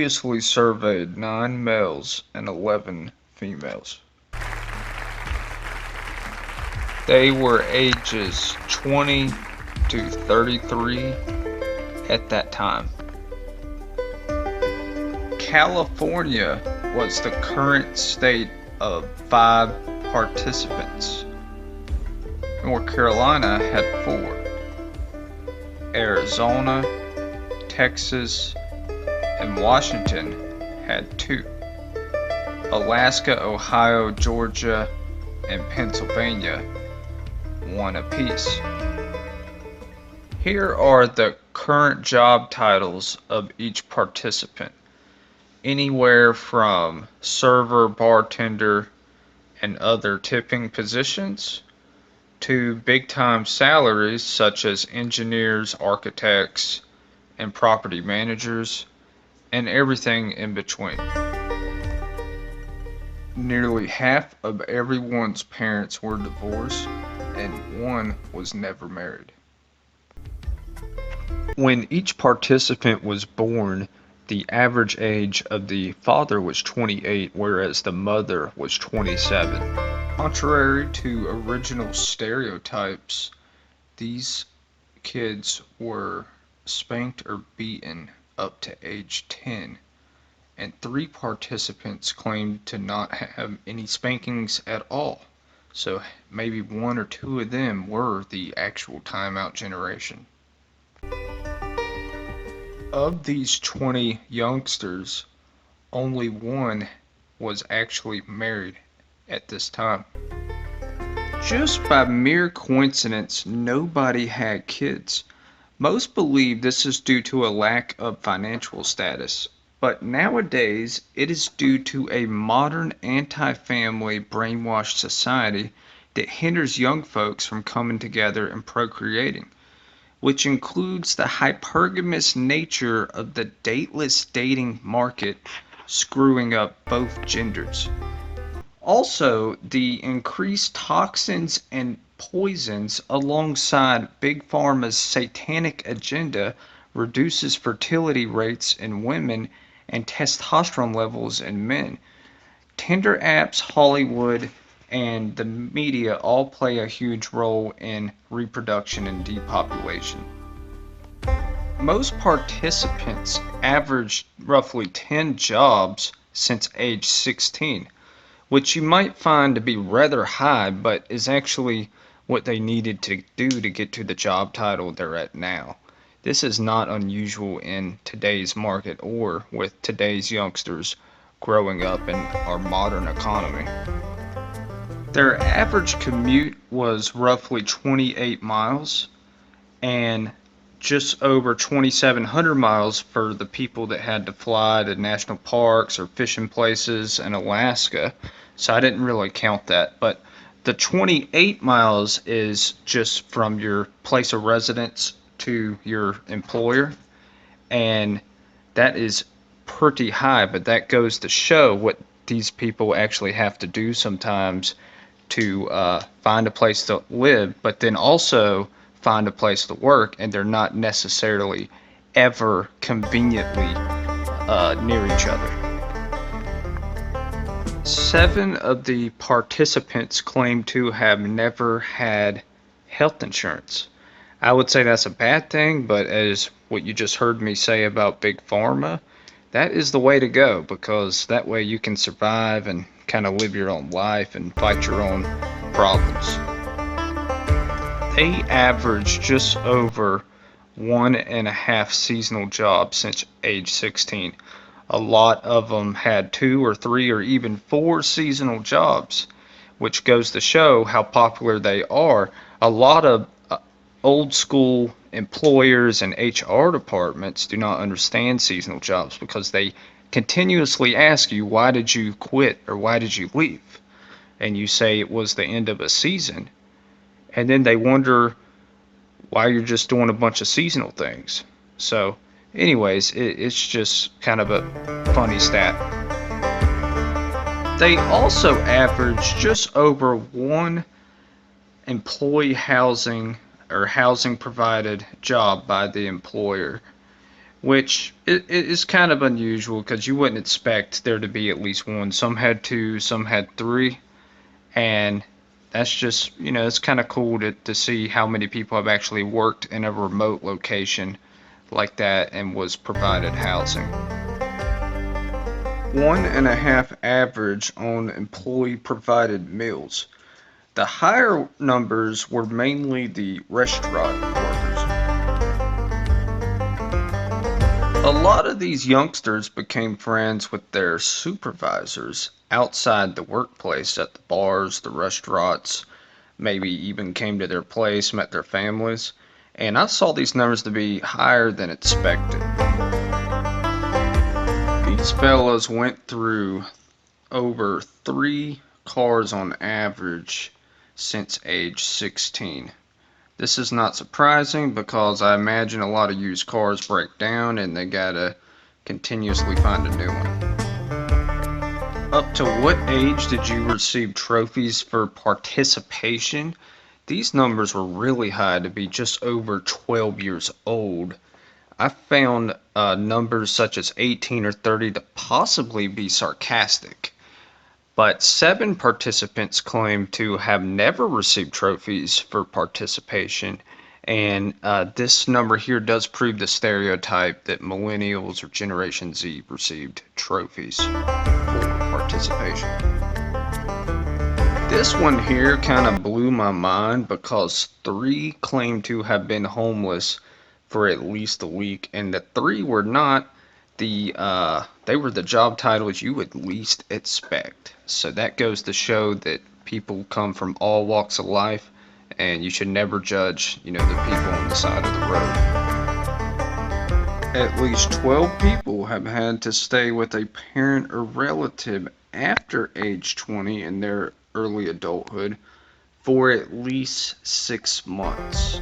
previously surveyed 9 males and 11 females. They were ages 20 to 33 at that time. California was the current state of 5 participants. North Carolina had 4. Arizona, Texas, and Washington had 2. Alaska, Ohio, Georgia, and Pennsylvania 1 apiece. Here are the current job titles of each participant. Anywhere from server, bartender, and other tipping positions to big-time salaries such as engineers, architects, and property managers, and everything in between. Nearly half of everyone's parents were divorced, and one was never married. When each participant was born, the average age of the father was 28, whereas the mother was 27. Contrary to original stereotypes, these kids were spanked or beaten up to age 10, and 3 participants claimed to not have any spankings at all. So maybe 1 or 2 of them were the actual timeout generation. Of these 20 youngsters, only 1 was actually married at this time. Just by mere coincidence, nobody had kids. Most believe this is due to a lack of financial status, but nowadays it is due to a modern anti-family brainwashed society that hinders young folks from coming together and procreating, which includes the hypergamous nature of the dateless dating market screwing up both genders. Also, the increased toxins and poisons alongside Big Pharma's satanic agenda reduces fertility rates in women and testosterone levels in men. Tinder apps, Hollywood, and the media all play a huge role in reproduction and depopulation. Most participants averaged roughly 10 jobs since age 16, which you might find to be rather high, but is actually what they needed to do to get to the job title they're at now. This is not unusual in today's market or with today's youngsters growing up in our modern economy. Their average commute was roughly 28 miles and just over 2,700 miles for the people that had to fly to national parks or fishing places in Alaska. So I didn't really count that. But the 28 miles is just from your place of residence to your employer. And that is pretty high, but that goes to show what these people actually have to do sometimes to find a place to live, but then also find a place to work, and they're not necessarily ever conveniently near each other. 7 of the participants claim to have never had health insurance. I would say that's a bad thing, but as what you just heard me say about Big Pharma, that is the way to go, because that way you can survive and kind of live your own life and fight your own problems. They average just over 1.5 seasonal jobs since age 16. A lot of them had 2 or 3 or even 4 seasonal jobs, which goes to show how popular they are. A lot of old school employers and HR departments do not understand seasonal jobs because they continuously ask you, why did you quit or why did you leave? And you say it was the end of a season. And then they wonder why you're just doing a bunch of seasonal things. So anyways, it's just kind of a funny stat. They also average just over 1 employee housing or housing provided job by the employer. which it is kind of unusual because you wouldn't expect there to be at least one. Some had two, some had three, and that's just, it's kind of cool to see how many people have actually worked in a remote location like that and was provided housing. 1.5 average on employee provided meals. The higher numbers were mainly the restaurant workers. A lot of these youngsters became friends with their supervisors outside the workplace at the bars, the restaurants, maybe even came to their place, met their families, and I saw these numbers to be higher than expected. These fellows went through over 3 cars on average since age 16. This is not surprising because I imagine a lot of used cars break down and they gotta continuously find a new one. Up to what age did you receive trophies for participation? These numbers were really high to be just over 12 years old. I found numbers such as 18 or 30 to possibly be sarcastic. But 7 participants claim to have never received trophies for participation. And this number here does prove the stereotype that millennials or Generation Z received trophies for participation. This one here kind of blew my mind because 3 claim to have been homeless for at least a week, and the 3 were not they were the job titles you would least expect. So that goes to show that people come from all walks of life, and you should never judge, the people on the side of the road. At least 12 people have had to stay with a parent or relative after age 20 in their early adulthood for at least 6 months.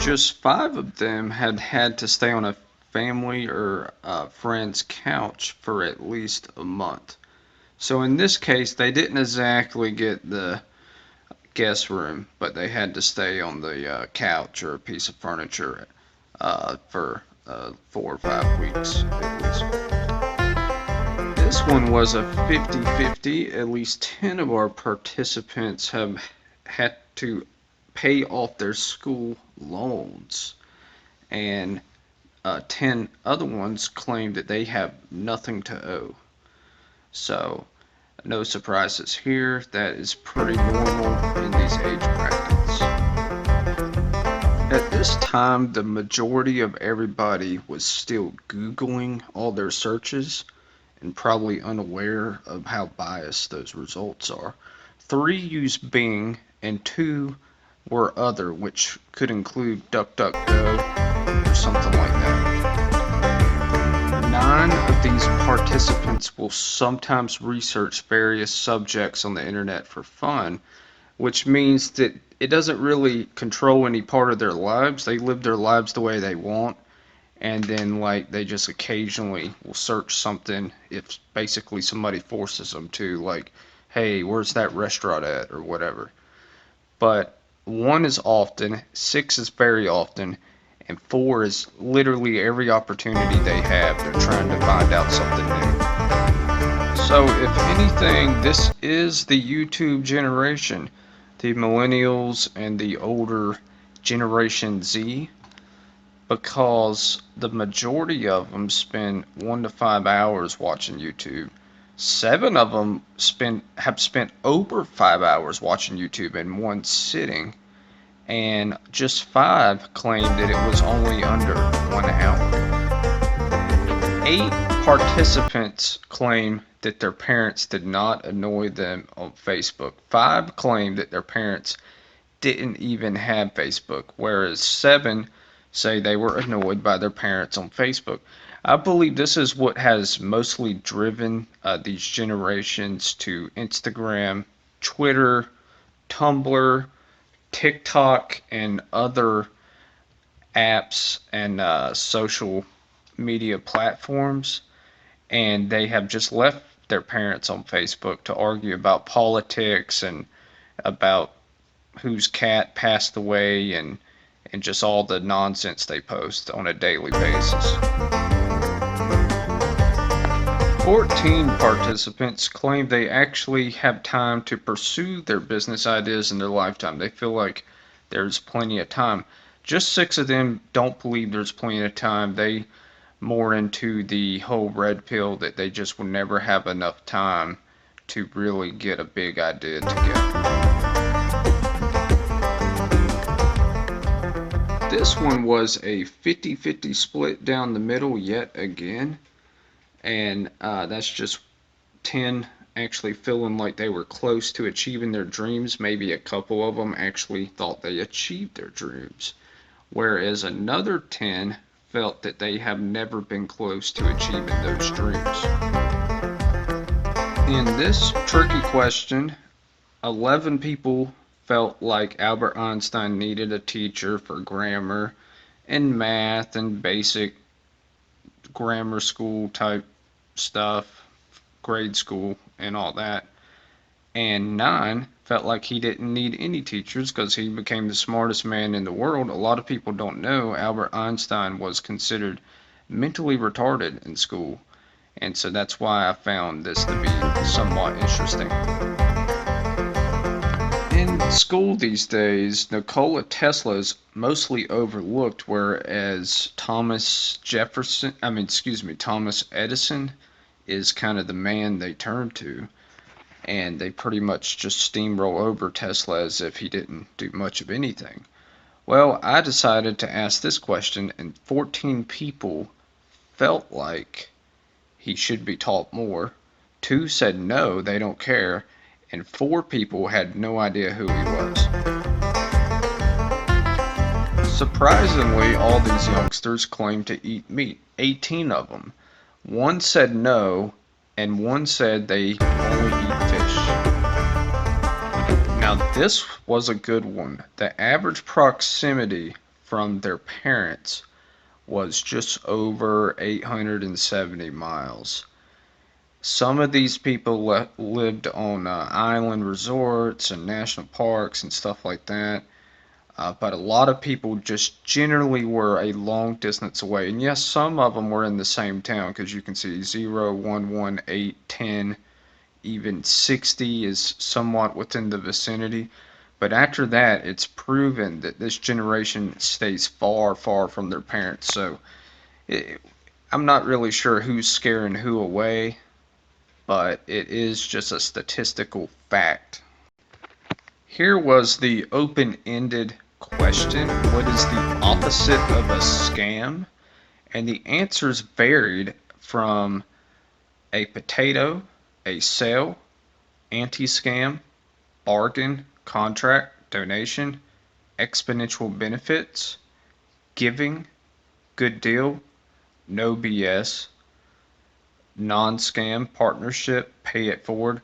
Just 5 of them had had to stay on a family or friend's couch for at least a month. So in this case, they didn't exactly get the guest room, but they had to stay on the couch or a piece of furniture for 4 or 5 weeks at least. This one was a 50-50. At least 10 of our participants have had to pay off their school loans, and 10 other ones claim that they have nothing to owe. So, no surprises here. That is pretty normal in these age brackets. At this time, the majority of everybody was still Googling all their searches and probably unaware of how biased those results are. 3 used Bing and 2 or other, which could include DuckDuckGo or something like that. 9 of these participants will sometimes research various subjects on the internet for fun, which means that it doesn't really control any part of their lives. They live their lives the way they want, and then they just occasionally will search something if basically somebody forces them to, like, hey, where's that restaurant at, or whatever. But 1 is often, 6 is very often, and 4 is literally every opportunity they have, they're trying to find out something new. So if anything, this is the YouTube generation, the millennials and the older Generation Z, because the majority of them spend 1 to 5 hours watching YouTube. 7 of them have spent over 5 hours watching YouTube in one sitting, and just 5 claimed that it was only under 1 hour. 8 participants claim that their parents did not annoy them on Facebook. 5 claimed that their parents didn't even have Facebook, whereas 7 say they were annoyed by their parents on Facebook. I believe this is what has mostly driven these generations to Instagram, Twitter, Tumblr, TikTok, and other apps and social media platforms, and they have just left their parents on Facebook to argue about politics and about whose cat passed away and and just all the nonsense they post on a daily basis. 14 participants claim they actually have time to pursue their business ideas in their lifetime. They feel like there's plenty of time. Just 6 of them don't believe there's plenty of time. They more into the whole red pill that they just will never have enough time to really get a big idea together. This one was a 50-50 split down the middle yet again, and that's just 10 actually feeling like they were close to achieving their dreams. Maybe a couple of them actually thought they achieved their dreams, whereas another 10 felt that they have never been close to achieving those dreams. In this tricky question, 11 people felt like Albert Einstein needed a teacher for grammar and math and basic grammar school type stuff, grade school, and all that. And 9 felt like he didn't need any teachers because he became the smartest man in the world. A lot of people don't know Albert Einstein was considered mentally retarded in school. And so that's why I found this to be somewhat interesting. In school these days, Nikola Tesla is mostly overlooked, whereas Thomas Edison is kind of the man they turn to, and they pretty much just steamroll over Tesla as if he didn't do much of anything. Well, I decided to ask this question, and 14 people felt like he should be taught more. 2 said no, they don't care, and 4 people had no idea who he was. Surprisingly, all these youngsters claim to eat meat, 18 of them. 1 said no, and 1 said they only eat fish. Now, this was a good one. The average proximity from their parents was just over 870 miles. Some of these people lived on island resorts and national parks and stuff like that. But a lot of people just generally were a long distance away. And yes, some of them were in the same town because you can see 0, 1, 1, 8, 10, even 60 is somewhat within the vicinity. But after that, it's proven that this generation stays far, far from their parents. So I'm not really sure who's scaring who away, but it is just a statistical fact. Here was the open-ended question: what is the opposite of a scam? And the answers varied from a potato, a sale, anti-scam, bargain, contract, donation, exponential benefits, giving, good deal, no BS, non-scam, partnership, pay it forward,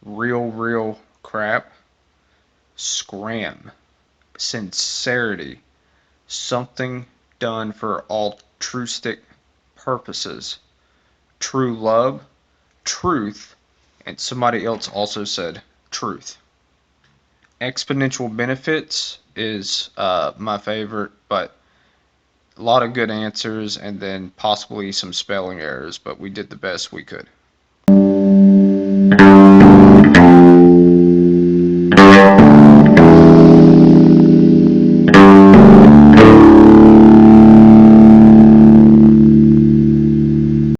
real crap, scram, sincerity, something done for altruistic purposes, true love, truth, and somebody else also said truth. Exponential benefits is my favorite, but a lot of good answers and then possibly some spelling errors, but we did the best we could.